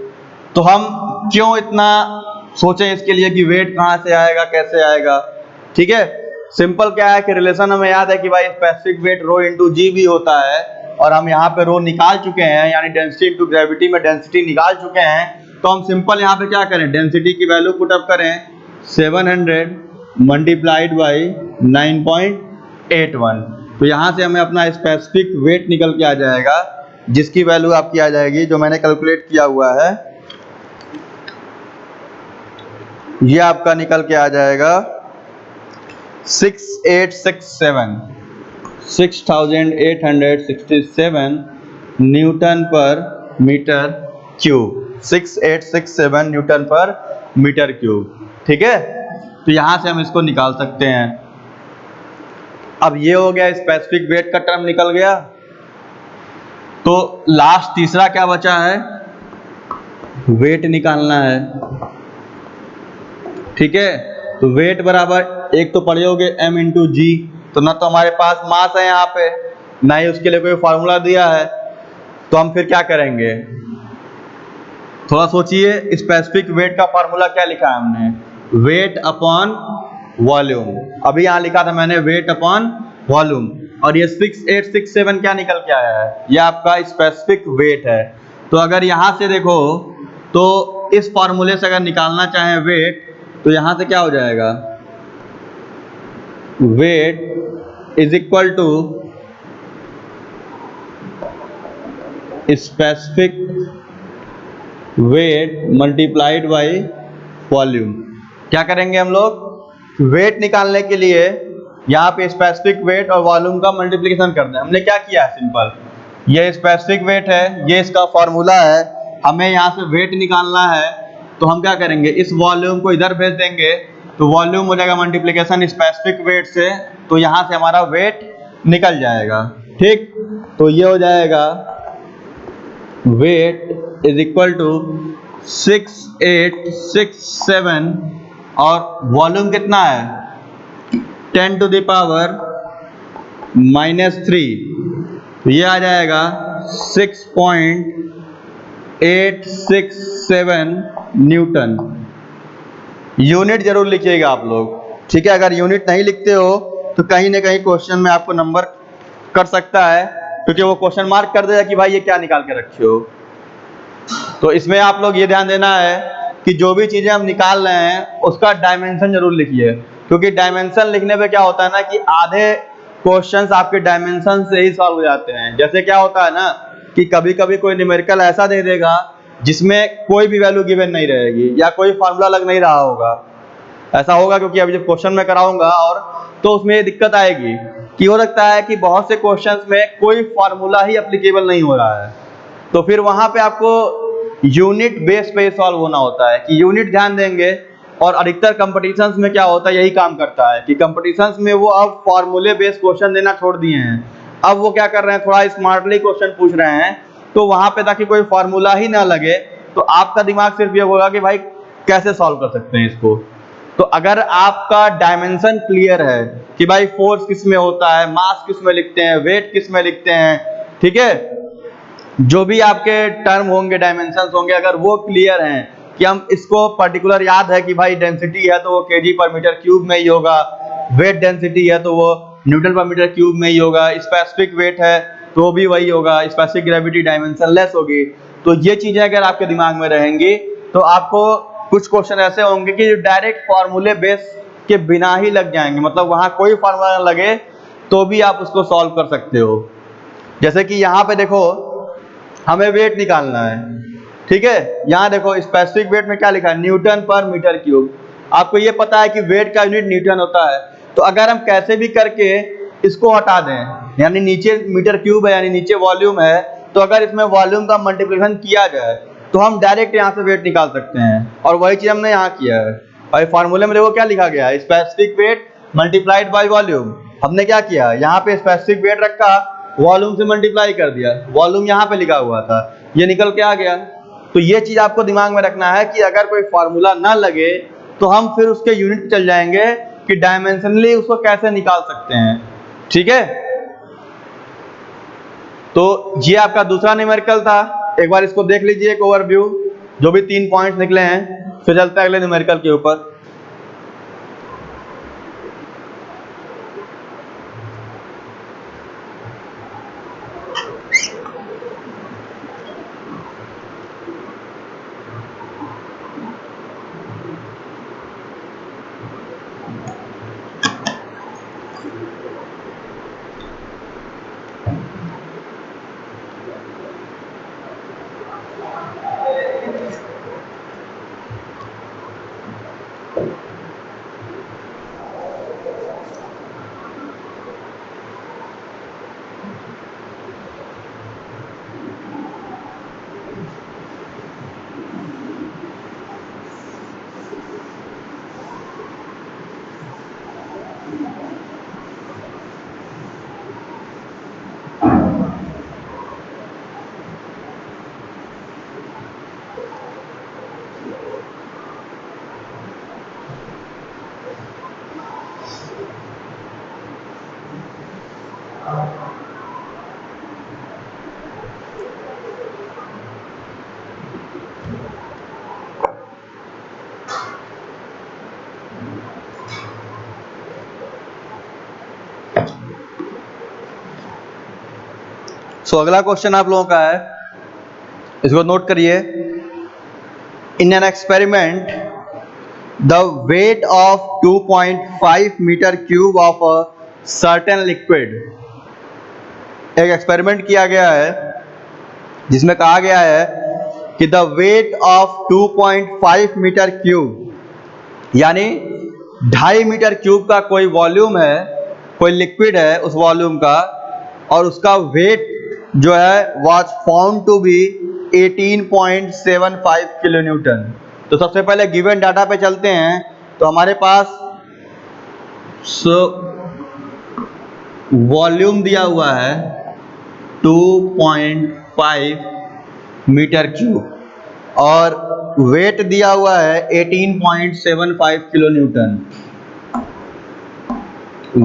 तो हम क्यों इतना सोचें इसके लिए कि वेट कहाँ से आएगा, कैसे आएगा। ठीक है, सिंपल क्या है कि रिलेशन हमें याद है कि भाई स्पेसिफिक वेट रो इंटू जी भी होता है, और हम यहाँ पे रो निकाल चुके हैं, यानी डेंसिटी इंटू ग्रेविटी में डेंसिटी निकाल चुके हैं। तो हम सिंपल यहाँ पे क्या करें, डेंसिटी की वैल्यू पुटअप करें 700 मल्टीप्लाइड बाई 9.81। तो यहाँ से हमें अपना स्पेसिफिक वेट निकल के आ जाएगा, जिसकी वैल्यू आपकी आ जाएगी, जो मैंने कैलकुलेट किया हुआ है, ये आपका निकल के आ जाएगा 6867 Newton per metre cube, 6867 Newton per metre cube. ठीक है, तो यहां से हम इसको निकाल सकते हैं। अब ये हो गया स्पेसिफिक वेट का टर्म निकल गया। तो लास्ट तीसरा क्या बचा है, वेट निकालना है। ठीक है, तो वेट बराबर एक तो पढ़े होगे m इंटू जी, तो ना तो हमारे पास मास है यहाँ पे, ना ही उसके लिए कोई फार्मूला दिया है। तो हम फिर क्या करेंगे, थोड़ा सोचिए, स्पेसिफिक वेट का फार्मूला क्या लिखा है हमने, वेट अपॉन वॉल्यूम। अभी यहाँ लिखा था मैंने वेट अपॉन वॉल्यूम, और ये 6867 क्या निकल के आया है, ये आपका स्पेसिफिक वेट है। तो अगर यहाँ से देखो, तो इस फार्मूले से अगर निकालना चाहें वेट, तो यहाँ से क्या हो जाएगा, weight is equal to specific weight multiplied by volume. क्या करेंगे हम लोग, वेट निकालने के लिए यहाँ पे स्पेसिफिक वेट और वॉल्यूम का मल्टीप्लिकेशन करना है। हमने क्या किया है, सिंपल, ये स्पेसिफिक वेट है, ये इसका फॉर्मूला है, हमें यहाँ से वेट निकालना है। तो हम क्या करेंगे, इस वॉल्यूम को इधर भेज देंगे, तो वॉल्यूम हो जाएगा मल्टीप्लिकेशन स्पेसिफिक वेट से, तो यहाँ से हमारा वेट निकल जाएगा। ठीक, तो ये हो जाएगा वेट इज इक्वल टू 6867, और वॉल्यूम कितना है 10 टू द पावर -3, तो ये आ जाएगा 6.867 न्यूटन। यूनिट जरूर लिखिएगा आप लोग। ठीक है, अगर यूनिट नहीं लिखते हो तो कहीं ना कहीं क्वेश्चन में आपको नंबर कर सकता है, क्योंकि वो क्वेश्चन मार्क कर देगा कि भाई ये क्या निकाल के रखे हो। तो इसमें आप लोग ये ध्यान देना है कि जो भी चीजें हम निकाल रहे हैं उसका डायमेंशन जरूर लिखिए, क्योंकि डायमेंशन लिखने पे क्या होता है ना कि आधे क्वेश्चंस आपके डायमेंशन से ही सॉल्व हो जाते हैं। जैसे क्या होता है ना कि कभी कभी कोई न्यूमेरिकल ऐसा दे देगा जिसमें कोई भी वैल्यू गिवन नहीं रहेगी, या कोई फार्मूला लग नहीं रहा होगा। ऐसा होगा क्योंकि अभी जब क्वेश्चन में कराऊंगा, और तो उसमें ये दिक्कत आएगी कि हो सकता है कि बहुत से क्वेश्चंस में कोई फार्मूला ही एप्लीकेबल नहीं हो रहा है, तो फिर वहां पे आपको यूनिट बेस पे सॉल्व होना होता है कि यूनिट ध्यान देंगे। और अधिकतर कंपटीशंस में क्या होता है, यही काम करता है कि कंपटीशंस में वो अब फार्मूले बेस्ड क्वेश्चन देना छोड़ दिए हैं। अब वो क्या कर रहे हैं, थोड़ा स्मार्टली क्वेश्चन पूछ रहे हैं, तो वहां पे ताकि कोई फार्मूला ही ना लगे, तो आपका दिमाग सिर्फ ये होगा कि भाई कैसे सॉल्व कर सकते हैं इसको। तो अगर आपका डायमेंशन क्लियर है कि भाई फोर्स किस में होता है, मास किस में लिखते हैं, वेट किस में लिखते हैं, ठीक है, जो भी आपके टर्म होंगे, डायमेंशंस होंगे, अगर वो क्लियर हैं कि हम इसको पर्टिकुलर याद है कि भाई डेंसिटी है तो वो केजी पर मीटर क्यूब में ही होगा, वेट डेंसिटी है तो वो न्यूटन पर मीटर क्यूब में ही होगा, स्पेसिफिक वेट है तो भी वही होगा, स्पेसिफिक ग्रेविटी डायमेंशन लेस होगी। तो ये चीजें अगर आपके दिमाग में रहेंगी तो आपको कुछ क्वेश्चन ऐसे होंगे कि डायरेक्ट फॉर्मूले बेस के बिना ही लग जाएंगे, मतलब वहां कोई फार्मूला ना लगे तो भी आप उसको सॉल्व कर सकते हो। जैसे कि यहाँ पे देखो, हमें वेट निकालना है, ठीक है, यहाँ देखो स्पेसिफिक वेट में क्या लिखा है, न्यूटन पर मीटर क्यूब। आपको ये पता है कि वेट का यूनिट न्यूटन होता है, तो अगर हम कैसे भी करके इसको हटा दें, यानी नीचे मीटर क्यूब है यानी नीचे वॉल्यूम है, तो अगर इसमें वॉल्यूम का मल्टीप्लिकेशन किया जाए तो हम डायरेक्ट यहाँ से वेट निकाल सकते हैं, और वही चीज हमने यहाँ किया है। और फार्मूले में देखो क्या लिखा गया है, specific weight multiplied by volume. हमने क्या किया, यहाँ पे स्पेसिफिक वेट रखा, वॉल्यूम से मल्टीप्लाई कर दिया, वॉल्यूम यहाँ पे लिखा हुआ था, ये निकल के आ गया। तो ये चीज आपको दिमाग में रखना है कि अगर कोई फार्मूला ना लगे तो हम फिर उसके यूनिट चल जाएंगे कि डायमेंशनली उसको कैसे निकाल सकते हैं। ठीक है, तो ये आपका दूसरा न्यूमेरिकल था। एक बार इसको देख लीजिए, एक ओवरव्यू, जो भी 3 पॉइंट्स निकले हैं। फिर चलते हैं अगले न्यूमेरिकल के ऊपर। अगला क्वेश्चन आप लोगों का है, इसको नोट करिए। In an experiment the weight of 2.5 metre cube of a certain liquid. एक एक्सपेरिमेंट किया गया है जिसमें कहा गया है कि the weight of 2.5 metre cube, यानी 2.5 मीटर क्यूब का कोई वॉल्यूम है, कोई लिक्विड है उस वॉल्यूम का, और उसका वेट जो है was found to be 18.75 kilo newton. तो सबसे पहले गिवन डाटा पे चलते हैं। तो हमारे पास वॉल्यूम दिया हुआ है 2.5 मीटर क्यूब और वेट दिया हुआ है 18.75 किलो न्यूटन।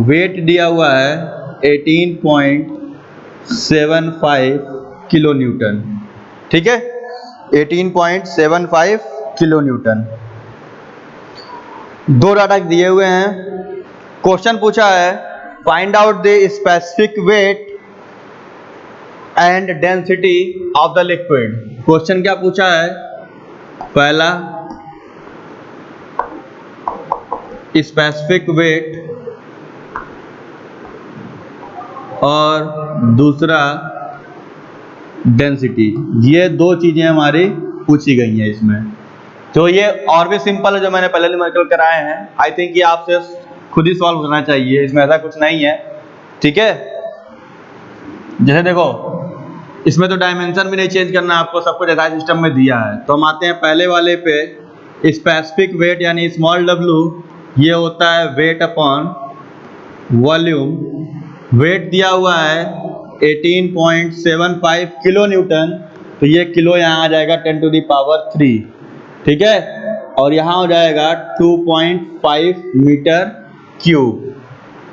वेट दिया हुआ है 18.75 किलो न्यूटन, ठीक है, 18.75 किलो न्यूटन। दो डाटा दिए हुए हैं। क्वेश्चन पूछा है find out the specific weight and density of the liquid. Question क्या पूछा है? पहला स्पेसिफिक वेट और दूसरा डेंसिटी। ये दो चीजें हमारी पूछी गई हैं इसमें। तो ये और भी सिंपल है जो मैंने पहले न्यूमेरिकल कराए हैं। आई थिंक ये आपसे खुद ही सॉल्व करना चाहिए, इसमें ऐसा कुछ नहीं है, ठीक है। जैसे देखो इसमें तो डायमेंशन भी नहीं चेंज करना, आपको सब कुछ ऐसा सिस्टम में दिया है। तो हम आते हैं पहले वाले पे, स्पेसिफिक वेट यानी स्मॉल w, ये होता है वेट अपॉन वॉल्यूम। वेट दिया हुआ है 18.75 किलो न्यूटन, तो ये किलो यहाँ आ जाएगा 10 टू द पावर 3, ठीक है, और यहाँ हो जाएगा 2.5 मीटर क्यूब।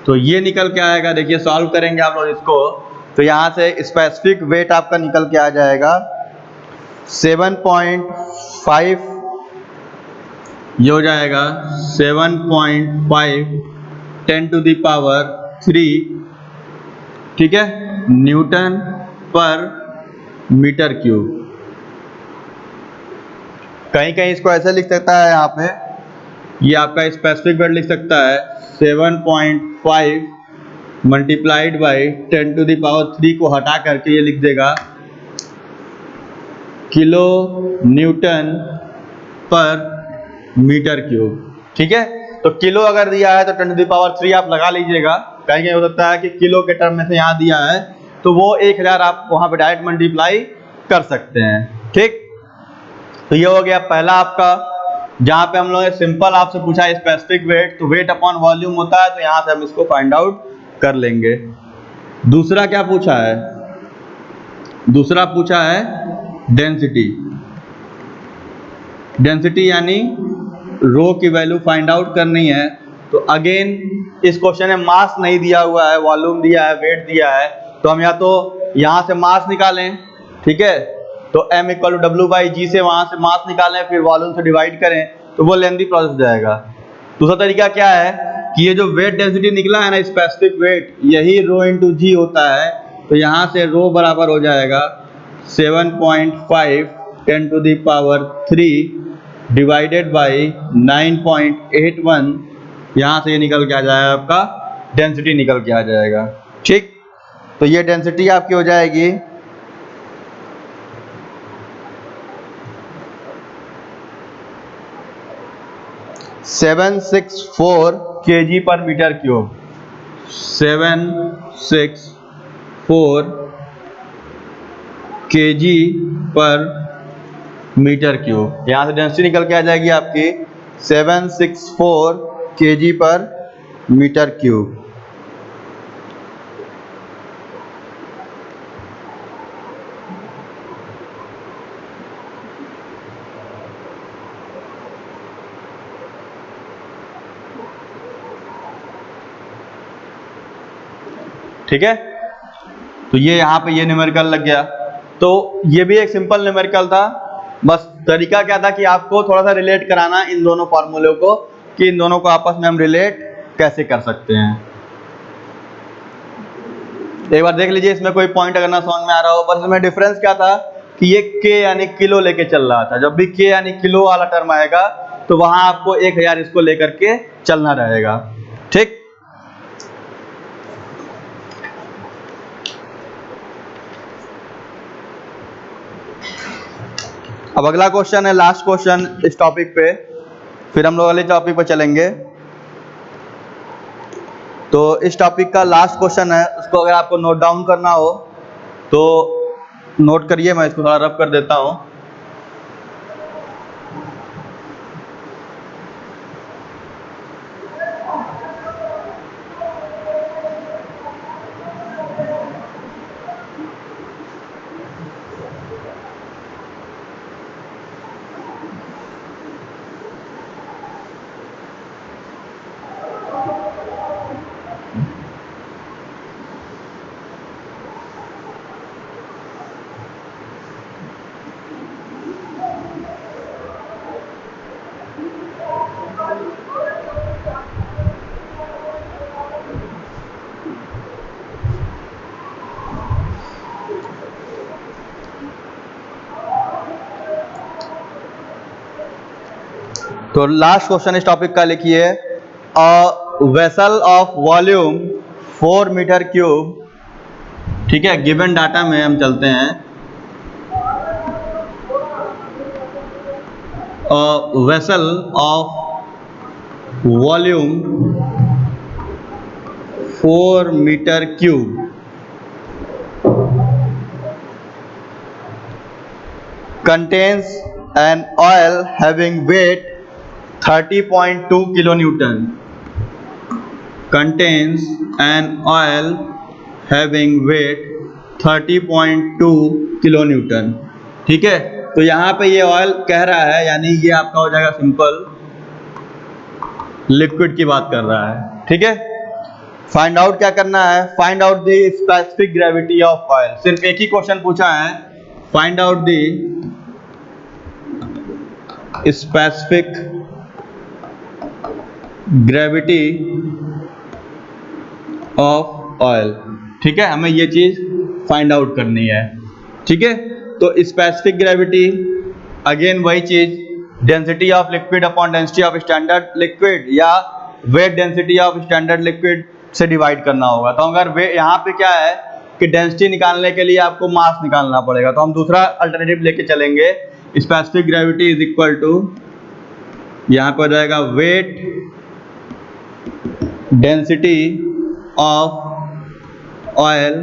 तो ये निकल के आएगा, देखिए सॉल्व करेंगे आप लोग इसको, तो यहाँ से स्पेसिफिक वेट आपका निकल के आ जाएगा 7.5, ये हो जाएगा 7.5 10 टू द पावर 3, ठीक है, न्यूटन पर मीटर क्यूब। कहीं कहीं इसको ऐसे लिख सकता है, यहाँ पे ये आपका स्पेसिफिक वेट लिख सकता है 7.5 multiplied by 10 to the power 3 को हटा करके ये लिख देगा kilo newton per metre cube, ठीक है। तो किलो अगर दिया है तो 10 टू द पावर 3 आप लगा लीजिएगा। कहीं कहीं हो सकता है कि किलो के टर्म में से यहाँ दिया है तो वो 1000 आप वहाँ पे डायरेक्ट मल्टीप्लाई कर सकते हैं, ठीक। तो ये हो गया पहला आपका, जहाँ पे हम लोग सिंपल आपसे पूछा है स्पेसिफिक वेट, तो वेट अपॉन वॉल्यूम होता है, तो यहाँ से हम इसको फाइंड आउट कर लेंगे। दूसरा क्या पूछा है? दूसरा पूछा है डेंसिटी। डेंसिटी यानी रो की वैल्यू फाइंड आउट करनी है। तो अगेन इस क्वेश्चन में मास नहीं दिया हुआ है, वॉल्यूम दिया है, वेट दिया है, तो हम या तो यहाँ से मास निकालें, ठीक है, तो m equal to W by g से वहां से मास निकालें फिर वॉल्यूम से डिवाइड करें तो वो लेंथी प्रोसेस हो जाएगा। दूसरा तरीका क्या है कि ये जो वेट डेंसिटी निकला है ना, स्पेसिफिक वेट, यही रो इंटू जी होता है। तो यहाँ से रो बराबर हो जाएगा 7.5 10⁻³ डिवाइडेड बाई 9.81। यहाँ से ये निकल के आ जाएगा, आपका डेंसिटी निकल के आ जाएगा। ठीक, तो ये डेंसिटी आपकी हो जाएगी 764 kg पर मीटर क्यूब। 764 kg पर मीटर क्यूब। यहाँ से डेंसिटी निकल के आ जाएगी आपकी 764 kg पर मीटर क्यूब। ठीक है, तो ये यहाँ पे ये न्यूमेरिकल लग गया। तो ये भी एक सिंपल न्यूमेरिकल था, बस तरीका क्या था कि आपको थोड़ा सा रिलेट कराना इन दोनों फार्मूलों को, कि इन दोनों को आपस में हम रिलेट कैसे कर सकते हैं। एक बार देख लीजिए, इसमें कोई पॉइंट अगर ना समझ में आ रहा हो। बस इसमें डिफरेंस क्या था कि ये के यानी किलो लेके चल रहा था। जब भी के यानी किलो वाला टर्म आएगा तो वहां आपको 1000 इसको लेकर के चलना रहेगा। ठीक, अब अगला क्वेश्चन है, लास्ट क्वेश्चन इस टॉपिक पे, फिर हम लोग अगले टॉपिक पे चलेंगे। तो इस टॉपिक का लास्ट क्वेश्चन है, उसको अगर आपको नोट डाउन करना हो तो नोट करिए, मैं इसको थोड़ा रब कर देता हूँ। तो लास्ट क्वेश्चन इस टॉपिक का लिखिए, a vessel of volume 4 metre cube. ठीक है, गिवन डाटा में हम चलते हैं। A vessel of volume 4 metre cube contains an oil having weight 30.2 kilonewton. Contains an oil having weight 30.2 kilonewton. ठीक है, तो यहाँ पे ये ऑयल कह रहा है, यानी ये आपका हो जाएगा सिंपल लिक्विड की बात कर रहा है। ठीक है, फाइंड आउट क्या करना है, find out the specific gravity of oil. सिर्फ एक ही क्वेश्चन पूछा है, find out the specific gravity of oil. ठीक है, हमें ये चीज फाइंड आउट करनी है। ठीक है, तो स्पेसिफिक ग्रेविटी अगेन वही चीज, density of liquid upon density of standard liquid या weight density of standard liquid से डिवाइड करना होगा। तो अगर यहाँ पे क्या है कि डेंसिटी निकालने के लिए आपको मास निकालना पड़ेगा, तो हम दूसरा अल्टरनेटिव लेके चलेंगे। Specific gravity is equal to, यहाँ पर हो जाएगा weight density of oil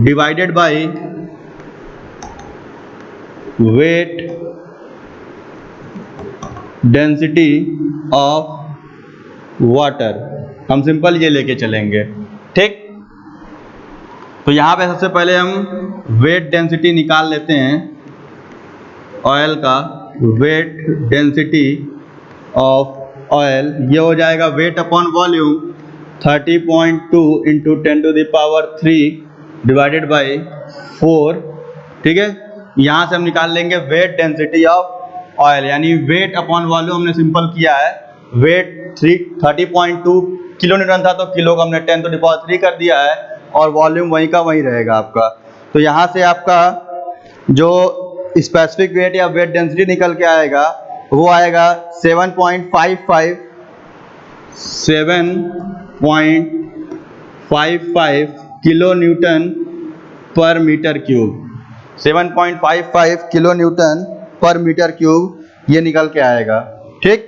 divided by weight density of water. हम सिंपल ये लेके चलेंगे। ठीक, तो यहाँ पे सबसे पहले हम वेट डेंसिटी निकाल लेते हैं ऑयल का। वेट डेंसिटी ऑफ ऑयल ये हो जाएगा weight upon volume 30.2 into 10⁻³ divided by 4। ठीक है, यहाँ से हम निकाल लेंगे वेट डेंसिटी ऑफ ऑयल, यानी वेट अपॉन वॉल्यूम हमने सिंपल किया है। वेट 30.2 किलो न्यूटन था, तो किलो को हमने 10⁻³ कर दिया है, और वॉल्यूम वहीं का वहीं रहेगा आपका। तो यहाँ से आपका जो स्पेसिफिक वेट या वेट डेंसिटी निकल के आएगा वो आएगा 7.55 kilo newton per metre cube. 7.55 kilo newton per metre cube ये निकल के आएगा। ठीक,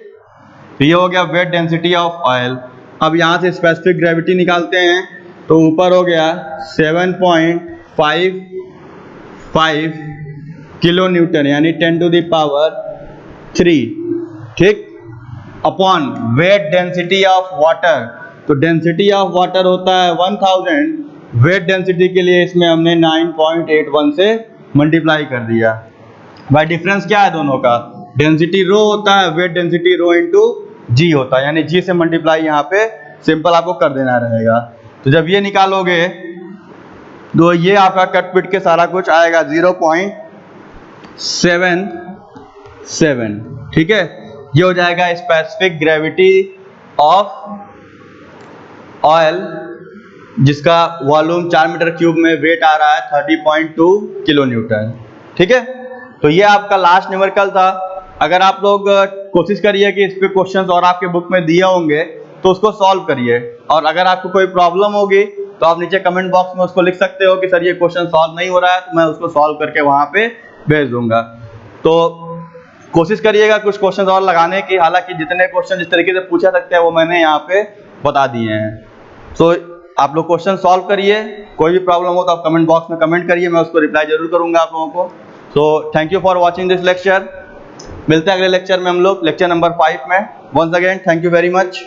तो ये हो गया वेट डेंसिटी ऑफ ऑयल। अब यहाँ से स्पेसिफिक ग्रेविटी निकालते हैं, तो ऊपर हो गया 7.55 किलो न्यूटन यानी 10⁻³ ठीक, upon weight density of water. तो डेंसिटी ऑफ वाटर होता है 1000, वेट डेंसिटी के लिए इसमें हमने 9.81 से मल्टीप्लाई कर दिया। भाई डिफरेंस क्या है दोनों का? डेंसिटी रो होता है, वेट डेंसिटी रो इंटू जी होता है, यानी जी से मल्टीप्लाई यहाँ पे सिंपल आपको कर देना रहेगा। तो जब ये निकालोगे तो ये आपका कट पिट के सारा कुछ आएगा 0.77। ठीक है, ये हो जाएगा स्पेसिफिक ग्रेविटी ऑफ ऑयल, जिसका वॉल्यूम 4 मीटर क्यूब में वेट आ रहा है 30.2 किलो न्यूटन। ठीक है, तो ये आपका लास्ट न्यूमेरिकल था। अगर आप लोग कोशिश करिए कि इस पे क्वेश्चंस और आपके बुक में दिए होंगे तो उसको सॉल्व करिए, और अगर आपको कोई प्रॉब्लम होगी तो आप नीचे कमेंट बॉक्स में उसको लिख सकते हो कि सर ये क्वेश्चन सॉल्व नहीं हो रहा है, तो मैं उसको सॉल्व करके वहाँ पे भेज दूंगा। तो कोशिश करिएगा कुछ क्वेश्चन और लगाने की, हालांकि जितने क्वेश्चन जिस तरीके से पूछा सकते हैं वो मैंने यहाँ पे बता दिए हैं। तो आप लोग क्वेश्चन सॉल्व करिए, कोई भी प्रॉब्लम हो तो आप कमेंट बॉक्स में कमेंट करिए, मैं उसको रिप्लाई जरूर करूंगा आप लोगों को। So thank you for watching this lecture. मिलते हैं अगले लेक्चर में हम लोग, लेक्चर नंबर 5 में। Once again thank you very much.